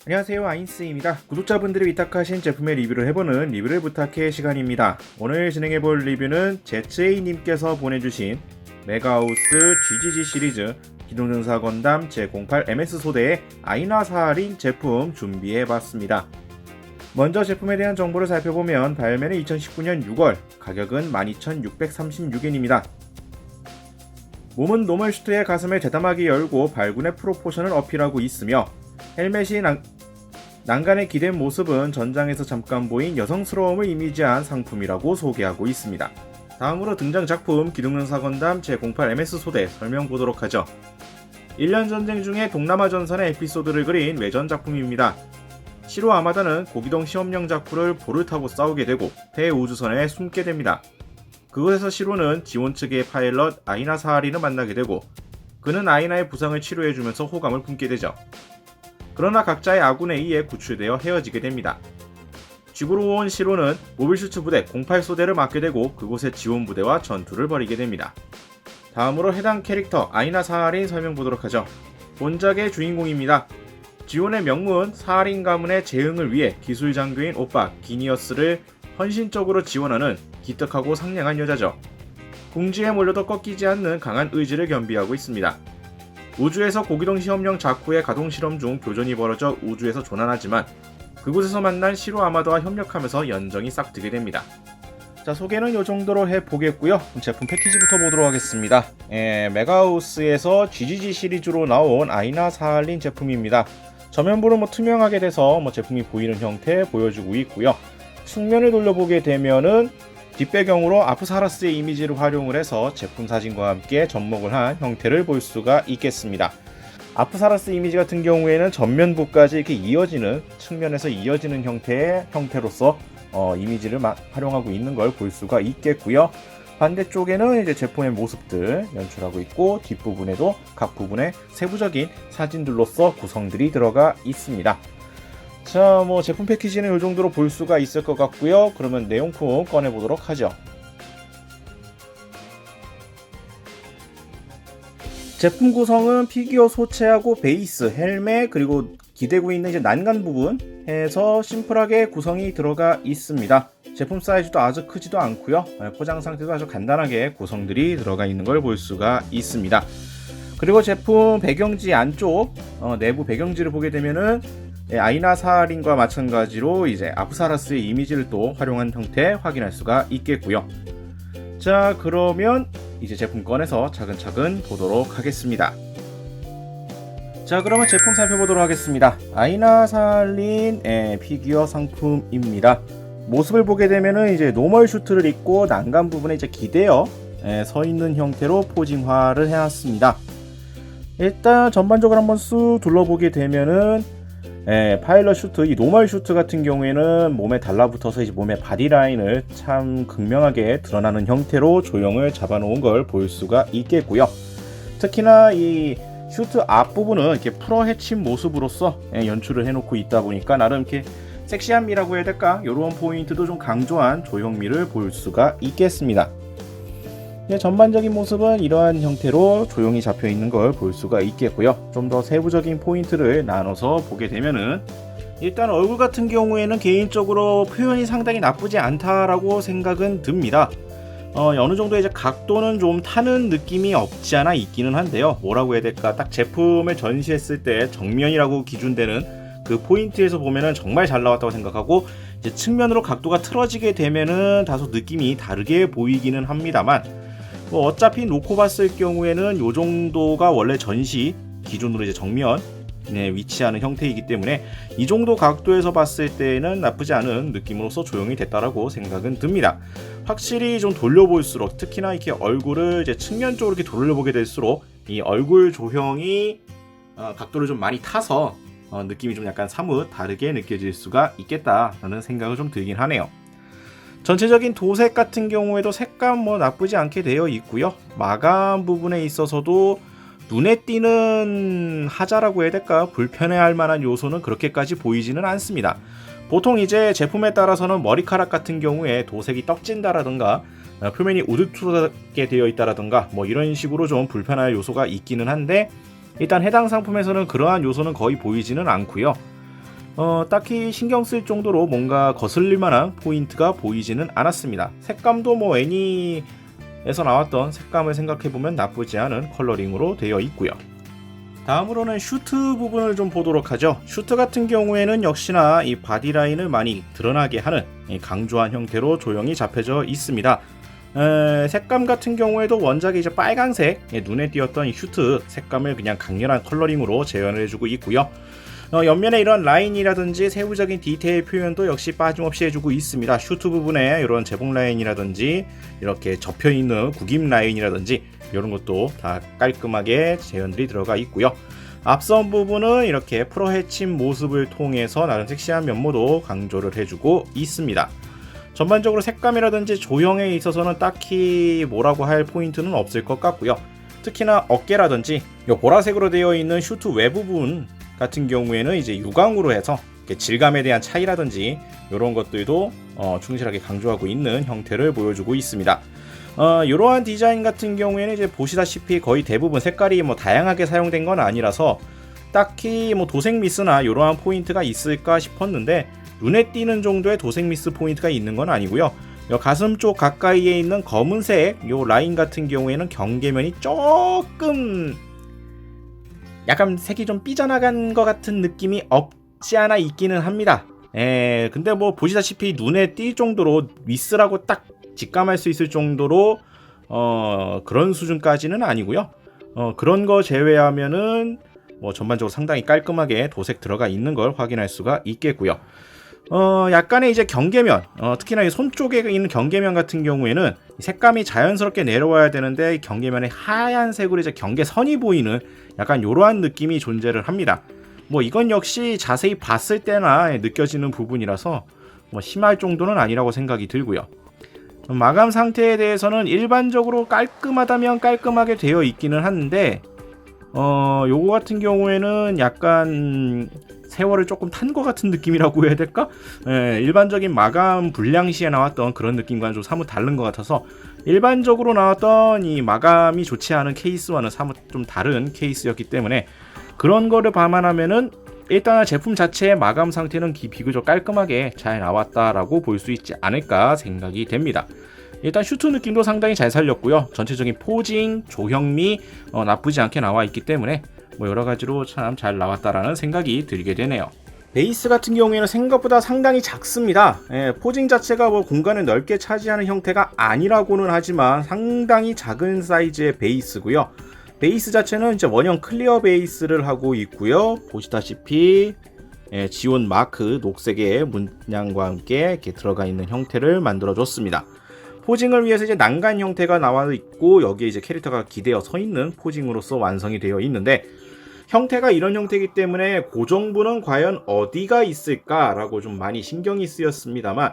안녕하세요, 아인스입니다. 구독자분들이 위탁하신 제품의 리뷰를 해보는 리뷰를 부탁해 시간입니다. 오늘 진행해볼 리뷰는 ZA님께서 보내주신 메가하우스 GGG 시리즈 기동전사 건담 제08MS 소대의 아이나사할인 제품 준비해봤습니다. 먼저 제품에 대한 정보를 살펴보면 발매는 2019년 6월, 가격은 12,636엔입니다. 몸은 노멀 슈트의 가슴을 대담하게 열고 발군의 프로포션을 어필하고 있으며 헬멧이 난간에 기댄 모습은 전장에서 잠깐 보인 여성스러움을 이미지한 상품이라고 소개하고 있습니다. 다음으로 등장 작품 기동전사 건담 제08MS 소대 설명 보도록 하죠. 1년 전쟁 중에 동남아 전선의 에피소드를 그린 외전 작품입니다. 시로 아마다는 고기동 시험령 자쿠를 볼을 타고 싸우게 되고 대우주선에 숨게 됩니다. 그곳에서 시로는 지원 측의 파일럿 아이나 사하린을 만나게 되고 그는 아이나의 부상을 치료해주면서 호감을 품게 되죠. 그러나 각자의 아군에 의해 구출되어 헤어지게 됩니다. 지구로 온 시로는 모빌슈트 부대 08소대를 맡게 되고 그곳의 지원 부대와 전투를 벌이게 됩니다. 다음으로 해당 캐릭터 아이나 사하린 설명 보도록 하죠. 본작의 주인공입니다. 지원의 명문 사하린 가문의 재흥을 위해 기술 장교인 오빠 기니어스를 헌신적으로 지원하는 기특하고 상냥한 여자죠. 궁지에 몰려도 꺾이지 않는 강한 의지를 겸비하고 있습니다. 우주에서 고기동 시험령 자쿠의 가동 실험 중 교전이 벌어져 우주에서 조난하지만 그곳에서 만난 시로 아마도와 협력하면서 연정이 싹트게 됩니다. 자, 소개는 이 정도로 해보겠고요. 제품 패키지부터 보도록 하겠습니다. 메가하우스에서 GGG 시리즈로 나온 아이나 사할린 제품입니다. 전면부는 투명하게 돼서 제품이 보이는 형태 보여주고 있고요. 측면을 돌려보게 되면은 뒷배경으로 아프사라스의 이미지를 활용을 해서 제품 사진과 함께 접목을 한 형태를 볼 수가 있겠습니다. 아프사라스 이미지 같은 경우에는 전면부까지 이렇게 이어지는 측면에서 이어지는 형태로서 이미지를 활용하고 있는 걸 볼 수가 있겠고요. 반대쪽에는 이제 제품의 모습들 연출하고 있고 뒷부분에도 각 부분에 세부적인 사진들로서 구성들이 들어가 있습니다. 자, 제품 패키지는 이 정도로 볼 수가 있을 것 같고요. 그러면 내용품 꺼내보도록 하죠. 제품 구성은 피규어 소체하고 베이스, 헬멧, 그리고 기대고 있는 이제 난간 부분 해서 심플하게 구성이 들어가 있습니다. 제품 사이즈도 아주 크지도 않고요. 포장 상태도 아주 간단하게 구성들이 들어가 있는 걸 볼 수가 있습니다. 그리고 제품 배경지 안쪽 내부 배경지를 보게 되면은 아이나 사할린과 마찬가지로 이제 아프사라스의 이미지를 또 활용한 형태 확인할 수가 있겠고요. 자, 그러면 이제 제품 꺼내서 차근차근 보도록 하겠습니다. 자, 그러면 제품 살펴보도록 하겠습니다. 아이나 사할린 피규어 상품입니다. 모습을 보게 되면은 이제 노멀 슈트를 입고 난간 부분에 이제 기대어 서 있는 형태로 포징화를 해놨습니다. 일단 전반적으로 한번 쑥 둘러보게 되면은 파일럿 슈트, 이 노멀 슈트 같은 경우에는 몸에 달라붙어서 이제 몸의 바디라인을 참 극명하게 드러나는 형태로 조형을 잡아놓은 걸 볼 수가 있겠고요. 특히나 이 슈트 앞부분은 이렇게 풀어 헤친 모습으로서 연출을 해놓고 있다 보니까 나름 이렇게 섹시함이라고 해야 될까? 이런 포인트도 좀 강조한 조형미를 볼 수가 있겠습니다. 전반적인 모습은 이러한 형태로 조용히 잡혀 있는 걸 볼 수가 있겠고요. 좀 더 세부적인 포인트를 나눠서 보게 되면은 일단 얼굴 같은 경우에는 개인적으로 표현이 상당히 나쁘지 않다라고 생각은 듭니다. 어느 정도 이제 각도는 좀 타는 느낌이 없지 않아 있기는 한데요. 뭐라고 해야 될까? 딱 제품을 전시했을 때 정면이라고 기준되는 그 포인트에서 보면은 정말 잘 나왔다고 생각하고 이제 측면으로 각도가 틀어지게 되면은 다소 느낌이 다르게 보이기는 합니다만 어차피 놓고 봤을 경우에는 이 정도가 원래 전시 기준으로 이제 정면에 위치하는 형태이기 때문에 이 정도 각도에서 봤을 때는 나쁘지 않은 느낌으로서 조형이 됐다라고 생각은 듭니다. 확실히 좀 돌려볼수록 특히나 이렇게 얼굴을 이제 측면 쪽으로 이렇게 돌려보게 될수록 이 얼굴 조형이 각도를 좀 많이 타서 느낌이 좀 약간 사뭇 다르게 느껴질 수가 있겠다라는 생각을 좀 들긴 하네요. 전체적인 도색 같은 경우에도 색감 나쁘지 않게 되어 있고요. 마감 부분에 있어서도 눈에 띄는 하자라고 해야 될까? 불편해할 만한 요소는 그렇게까지 보이지는 않습니다. 보통 이제 제품에 따라서는 머리카락 같은 경우에 도색이 떡진다라든가 표면이 우드투하게 되어 있다라든가 이런 식으로 좀 불편할 요소가 있기는 한데 일단 해당 상품에서는 그러한 요소는 거의 보이지는 않고요. 딱히 신경 쓸 정도로 뭔가 거슬릴 만한 포인트가 보이지는 않았습니다. 색감도 뭐 애니에서 나왔던 색감을 생각해보면 나쁘지 않은 컬러링으로 되어 있고요. 다음으로는 슈트 부분을 좀 보도록 하죠. 슈트 같은 경우에는 역시나 이 바디라인을 많이 드러나게 하는 강조한 형태로 조형이 잡혀져 있습니다. 색감 같은 경우에도 원작이 이제 빨강색, 눈에 띄었던 이 슈트 색감을 그냥 강렬한 컬러링으로 재현을 해주고 있고요. 옆면에 이런 라인이라든지 세부적인 디테일 표현도 역시 빠짐없이 해주고 있습니다. 슈트 부분에 이런 제복 라인이라든지 이렇게 접혀있는 구김 라인이라든지 이런 것도 다 깔끔하게 재현들이 들어가 있고요. 앞선 부분은 이렇게 풀어 헤친 모습을 통해서 나름 섹시한 면모도 강조를 해주고 있습니다. 전반적으로 색감이라든지 조형에 있어서는 딱히 뭐라고 할 포인트는 없을 것 같고요. 특히나 어깨라든지 이 보라색으로 되어 있는 슈트 외부분 같은 경우에는 이제 유광으로 해서 질감에 대한 차이라든지 이런 것들도 충실하게 강조하고 있는 형태를 보여주고 있습니다. 이러한 디자인 같은 경우에는 이제 보시다시피 거의 대부분 색깔이 뭐 다양하게 사용된 건 아니라서 딱히 뭐 도색 미스나 이러한 포인트가 있을까 싶었는데 눈에 띄는 정도의 도색 미스 포인트가 있는 건 아니고요. 가슴 쪽 가까이에 있는 검은색 요 라인 같은 경우에는 경계면이 조금 약간 색이 좀 삐져나간 것 같은 느낌이 없지 않아 있기는 합니다. 근데 뭐 보시다시피 눈에 띌 정도로 미스라고 딱 직감할 수 있을 정도로 그런 수준까지는 아니고요. 그런 거 제외하면은 뭐 전반적으로 상당히 깔끔하게 도색 들어가 있는 걸 확인할 수가 있겠고요. 약간의 이제 경계면, 특히나 이 손 쪽에 있는 경계면 같은 경우에는 색감이 자연스럽게 내려와야 되는데 경계면에 하얀색으로 이제 경계선이 보이는 약간 이러한 느낌이 존재를 합니다. 뭐 이건 역시 자세히 봤을 때나 느껴지는 부분이라서 뭐 심할 정도는 아니라고 생각이 들고요. 마감 상태에 대해서는 일반적으로 깔끔하다면 깔끔하게 되어 있기는 한데 요거 같은 경우에는 약간 세월을 조금 탄 것 같은 느낌이라고 해야 될까? 일반적인 마감 불량 시에 나왔던 그런 느낌과는 좀 사뭇 다른 것 같아서 일반적으로 나왔던 이 마감이 좋지 않은 케이스와는 사뭇 좀 다른 케이스였기 때문에 그런 거를 감안하면은 일단 제품 자체의 마감 상태는 비교적 깔끔하게 잘 나왔다라고 볼 수 있지 않을까 생각이 됩니다. 일단 슈트 느낌도 상당히 잘 살렸고요. 전체적인 포징, 조형미 나쁘지 않게 나와 있기 때문에 뭐 여러 가지로 참 잘 나왔다라는 생각이 들게 되네요. 베이스 같은 경우에는 생각보다 상당히 작습니다. 포징 자체가 뭐 공간을 넓게 차지하는 형태가 아니라고는 하지만 상당히 작은 사이즈의 베이스고요. 베이스 자체는 이제 원형 클리어 베이스를 하고 있고요. 보시다시피 지온 마크 녹색의 문양과 함께 이렇게 들어가 있는 형태를 만들어 줬습니다. 포징을 위해서 이제 난간 형태가 나와 있고 여기에 이제 캐릭터가 기대어 서 있는 포징으로서 완성이 되어 있는데 형태가 이런 형태이기 때문에 고정부는 과연 어디가 있을까라고 좀 많이 신경이 쓰였습니다만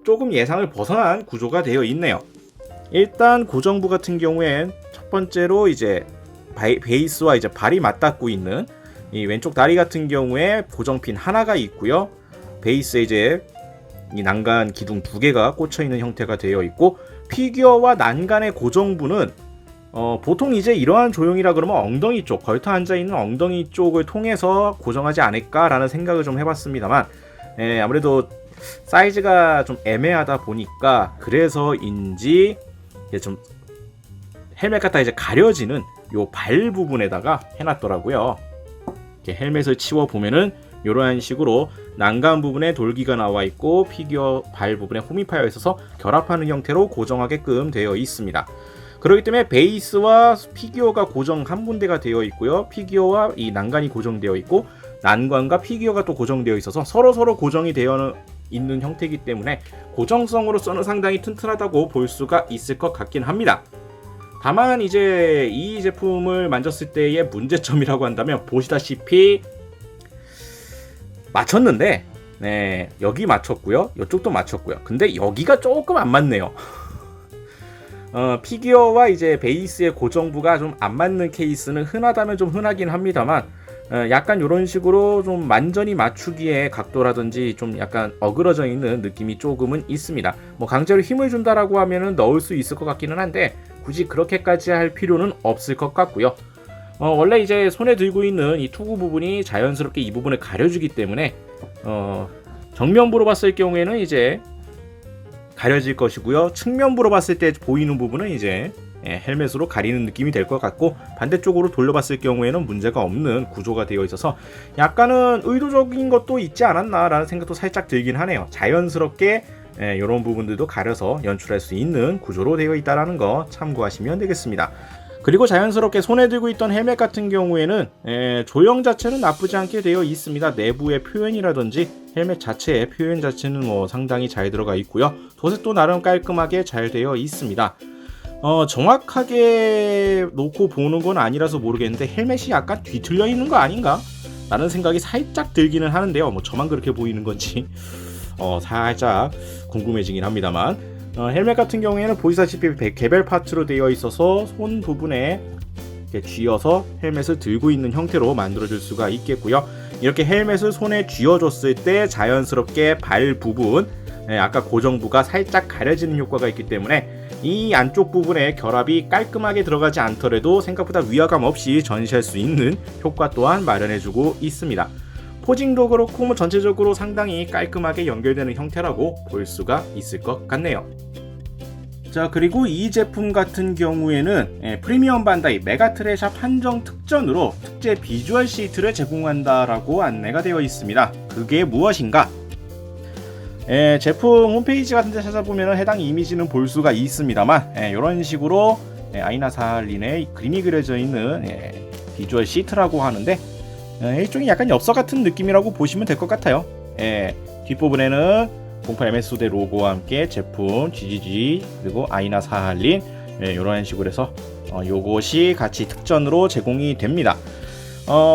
조금 예상을 벗어난 구조가 되어 있네요. 일단 고정부 같은 경우엔 첫 번째로 이제 베이스와 이제 발이 맞닿고 있는 이 왼쪽 다리 같은 경우에 고정핀 하나가 있고요. 베이스에 이제 이 난간 기둥 두 개가 꽂혀 있는 형태가 되어 있고 피규어와 난간의 고정부는 보통 이제 이러한 조형이라 그러면 엉덩이 쪽, 걸터 앉아 있는 엉덩이 쪽을 통해서 고정하지 않을까라는 생각을 좀 해봤습니다만 아무래도 사이즈가 좀 애매하다 보니까 그래서인지 좀 헬멧 갖다 이제 가려지는 요 발 부분에다가 해놨더라고요. 이렇게 헬멧을 치워 보면은 이러한 식으로 난간 부분에 돌기가 나와 있고 피규어 발 부분에 홈이 파여 있어서 결합하는 형태로 고정하게끔 되어 있습니다. 그렇기 때문에 베이스와 피규어가 고정 한 군데가 되어 있고요. 피규어와 이 난간이 고정되어 있고 난간과 피규어가 또 고정되어 있어서 서로 고정이 되어 있는 형태이기 때문에 고정성으로서는 상당히 튼튼하다고 볼 수가 있을 것 같긴 합니다. 다만 이제 이 제품을 만졌을 때의 문제점이라고 한다면 보시다시피 맞췄는데 여기 맞췄고요. 이쪽도 맞췄고요. 근데 여기가 조금 안 맞네요. 피규어와 이제 베이스의 고정부가 좀 안 맞는 케이스는 흔하다면 좀 흔하긴 합니다만 약간 이런 식으로 좀 완전히 맞추기에 각도라든지 좀 약간 어그러져 있는 느낌이 조금은 있습니다. 뭐 강제로 힘을 준다라고 하면은 넣을 수 있을 것 같기는 한데 굳이 그렇게까지 할 필요는 없을 것 같고요. 원래 이제 손에 들고 있는 이 투구 부분이 자연스럽게 이 부분을 가려주기 때문에 정면부로 봤을 경우에는 이제 가려질 것이고요. 측면부로 봤을 때 보이는 부분은 이제 헬멧으로 가리는 느낌이 될 것 같고, 반대쪽으로 돌려봤을 경우에는 문제가 없는 구조가 되어 있어서 약간은 의도적인 것도 있지 않았나 라는 생각도 살짝 들긴 하네요. 자연스럽게 이런 부분들도 가려서 연출할 수 있는 구조로 되어 있다는 거 참고하시면 되겠습니다. 그리고 자연스럽게 손에 들고 있던 헬멧 같은 경우에는 조형 자체는 나쁘지 않게 되어 있습니다. 내부의 표현이라든지 헬멧 자체의 표현 자체는 상당히 잘 들어가 있고요. 도색도 나름 깔끔하게 잘 되어 있습니다. 정확하게 놓고 보는 건 아니라서 모르겠는데 헬멧이 약간 뒤틀려 있는 거 아닌가? 라는 생각이 살짝 들기는 하는데요. 저만 그렇게 보이는 건지 살짝 궁금해지긴 합니다만, 헬멧 같은 경우에는 보시다시피 개별 파츠로 되어 있어서 손 부분에 이렇게 쥐어서 헬멧을 들고 있는 형태로 만들어줄 수가 있겠고요. 이렇게 헬멧을 손에 쥐어줬을 때 자연스럽게 발 부분, 아까 고정부가 살짝 가려지는 효과가 있기 때문에 이 안쪽 부분에 결합이 깔끔하게 들어가지 않더라도 생각보다 위화감 없이 전시할 수 있는 효과 또한 마련해주고 있습니다. 포징도 그렇고 전체적으로 상당히 깔끔하게 연결되는 형태라고 볼 수가 있을 것 같네요. 자, 그리고 이 제품 같은 경우에는 프리미엄 반다이 메가트레샵 한정 특전으로 특제 비주얼 시트를 제공한다라고 안내가 되어 있습니다. 그게 무엇인가? 제품 홈페이지 같은 데 찾아보면 해당 이미지는 볼 수가 있습니다만, 이런 식으로 아이나 사할린의 그림이 그려져 있는 비주얼 시트라고 하는데, 일종의 약간 엽서 같은 느낌이라고 보시면 될 것 같아요. 뒷부분에는 08MS 소대 로고와 함께 제품 GGG 그리고 아이나 사할린 이런 식으로 해서 요것이 같이 특전으로 제공이 됩니다.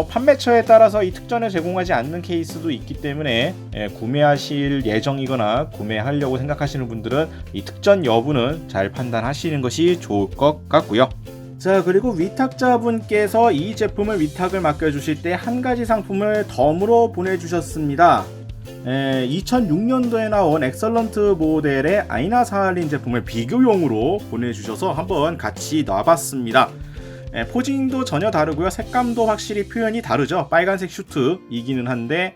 판매처에 따라서 이 특전을 제공하지 않는 케이스도 있기 때문에 구매하실 예정이거나 구매하려고 생각하시는 분들은 이 특전 여부는 잘 판단하시는 것이 좋을 것 같고요. 자, 그리고 위탁자분께서 이 제품을 위탁을 맡겨주실 때 한 가지 상품을 덤으로 보내주셨습니다. 2006년도에 나온 엑설런트 모델의 아이나 사할린 제품을 비교용으로 보내주셔서 한번 같이 놔봤습니다. 포징도 전혀 다르고요. 색감도 확실히 표현이 다르죠. 빨간색 슈트이기는 한데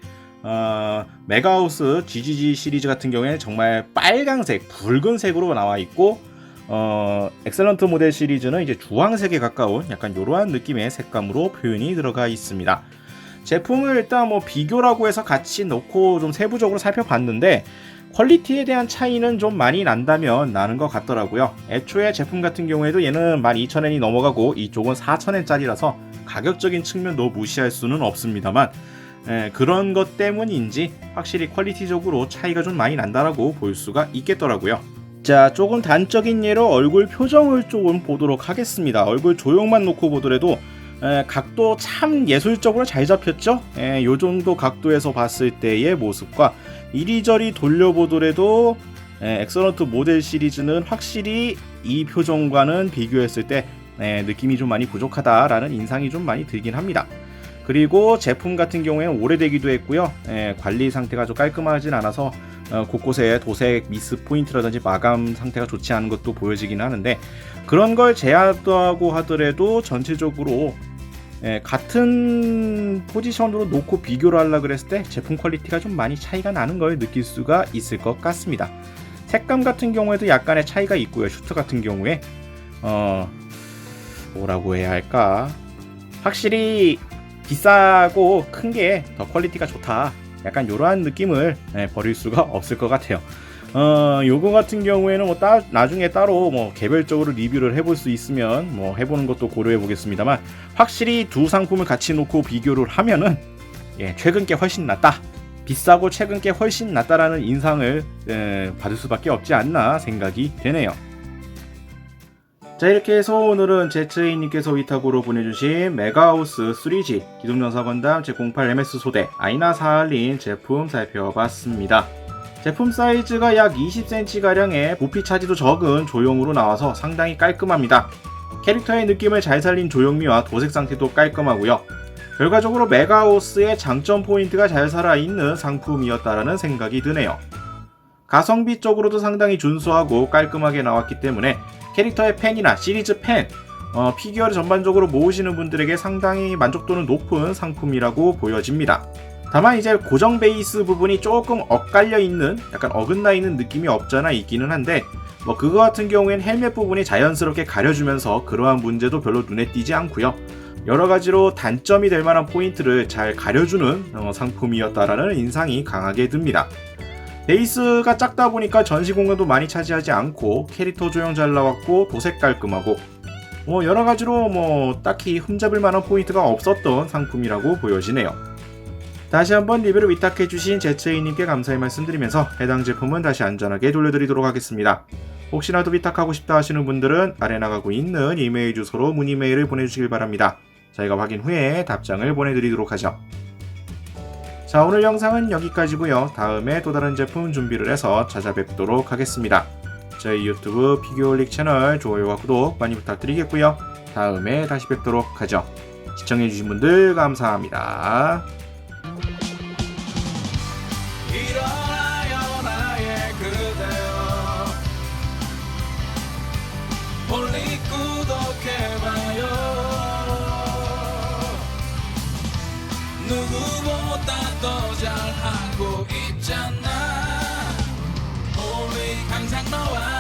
메가하우스 GGG 시리즈 같은 경우에는 정말 빨간색, 붉은색으로 나와 있고, 엑셀런트 모델 시리즈는 이제 주황색에 가까운 약간 이러한 느낌의 색감으로 표현이 들어가 있습니다. 제품을 일단 비교라고 해서 같이 놓고 좀 세부적으로 살펴봤는데 퀄리티에 대한 차이는 좀 많이 난다면 나는 것 같더라고요. 애초에 제품 같은 경우에도 얘는 12,000엔이 넘어가고 이쪽은 4,000엔짜리라서 가격적인 측면도 무시할 수는 없습니다만, 그런 것 때문인지 확실히 퀄리티적으로 차이가 좀 많이 난다라고 볼 수가 있겠더라고요. 자, 조금 단적인 예로 얼굴 표정을 조금 보도록 하겠습니다. 얼굴 조형만 놓고 보더라도 각도 참 예술적으로 잘 잡혔죠? 요 정도 각도에서 봤을 때의 모습과 이리저리 돌려보더라도 엑설런트 모델 시리즈는 확실히 이 표정과는 비교했을 때 느낌이 좀 많이 부족하다라는 인상이 좀 많이 들긴 합니다. 그리고 제품 같은 경우에는 오래되기도 했고요. 관리 상태가 좀 깔끔하진 않아서 곳곳에 도색 미스 포인트라든지 마감 상태가 좋지 않은 것도 보여지긴 하는데, 그런 걸 제압하고 하더라도 전체적으로 같은 포지션으로 놓고 비교를 하려고 그랬을 때 제품 퀄리티가 좀 많이 차이가 나는 걸 느낄 수가 있을 것 같습니다. 색감 같은 경우에도 약간의 차이가 있고요. 슈트 같은 경우에 뭐라고 해야 할까, 확실히 비싸고 큰 게 더 퀄리티가 좋다, 약간 이러한 느낌을 버릴 수가 없을 것 같아요. 요거 같은 경우에는 나중에 따로 개별적으로 리뷰를 해볼 수 있으면 해보는 것도 고려해 보겠습니다만, 확실히 두 상품을 같이 놓고 비교를 하면은 최근 게 훨씬 낫다, 비싸고 최근 게 훨씬 낫다라는 인상을 받을 수밖에 없지 않나 생각이 되네요. 자, 이렇게 해서 오늘은 제츠이님께서 위탁으로 보내주신 메가하우스 3G 기동전사 건담 제08MS 소대 아이나 사할린 제품 살펴봤습니다. 제품 사이즈가 약 20cm가량의 부피 차지도 적은 조형으로 나와서 상당히 깔끔합니다. 캐릭터의 느낌을 잘 살린 조형미와 도색 상태도 깔끔하고요. 결과적으로 메가하우스의 장점 포인트가 잘 살아있는 상품이었다라는 생각이 드네요. 가성비 쪽으로도 상당히 준수하고 깔끔하게 나왔기 때문에 캐릭터의 팬이나 시리즈 팬, 피규어를 전반적으로 모으시는 분들에게 상당히 만족도는 높은 상품이라고 보여집니다. 다만 이제 고정 베이스 부분이 조금 엇갈려 있는, 약간 어긋나 있는 느낌이 없잖아 있기는 한데, 그거 같은 경우엔 헬멧 부분이 자연스럽게 가려주면서 그러한 문제도 별로 눈에 띄지 않고요. 여러 가지로 단점이 될 만한 포인트를 잘 가려주는 상품이었다라는 인상이 강하게 듭니다. 베이스가 작다 보니까 전시 공간도 많이 차지하지 않고 캐릭터 조형 잘 나왔고 도색 깔끔하고 여러 가지로 딱히 흠잡을 만한 포인트가 없었던 상품이라고 보여지네요. 다시 한번 리뷰를 위탁해주신 제체이님께 감사의 말씀드리면서 해당 제품은 다시 안전하게 돌려드리도록 하겠습니다. 혹시라도 위탁하고 싶다 하시는 분들은 아래 나가고 있는 이메일 주소로 문의 메일을 보내주시길 바랍니다. 저희가 확인 후에 답장을 보내드리도록 하죠. 자, 오늘 영상은 여기까지고요. 다음에 또 다른 제품 준비를 해서 찾아뵙도록 하겠습니다. 저희 유튜브 피규어올릭 채널 좋아요와 구독 많이 부탁드리겠고요. 다음에 다시 뵙도록 하죠. 시청해주신 분들 감사합니다. 일어나요 나의 그대여 멀리 구독해봐요 누구보다 더 잘하고 있잖아 우리 항상 너와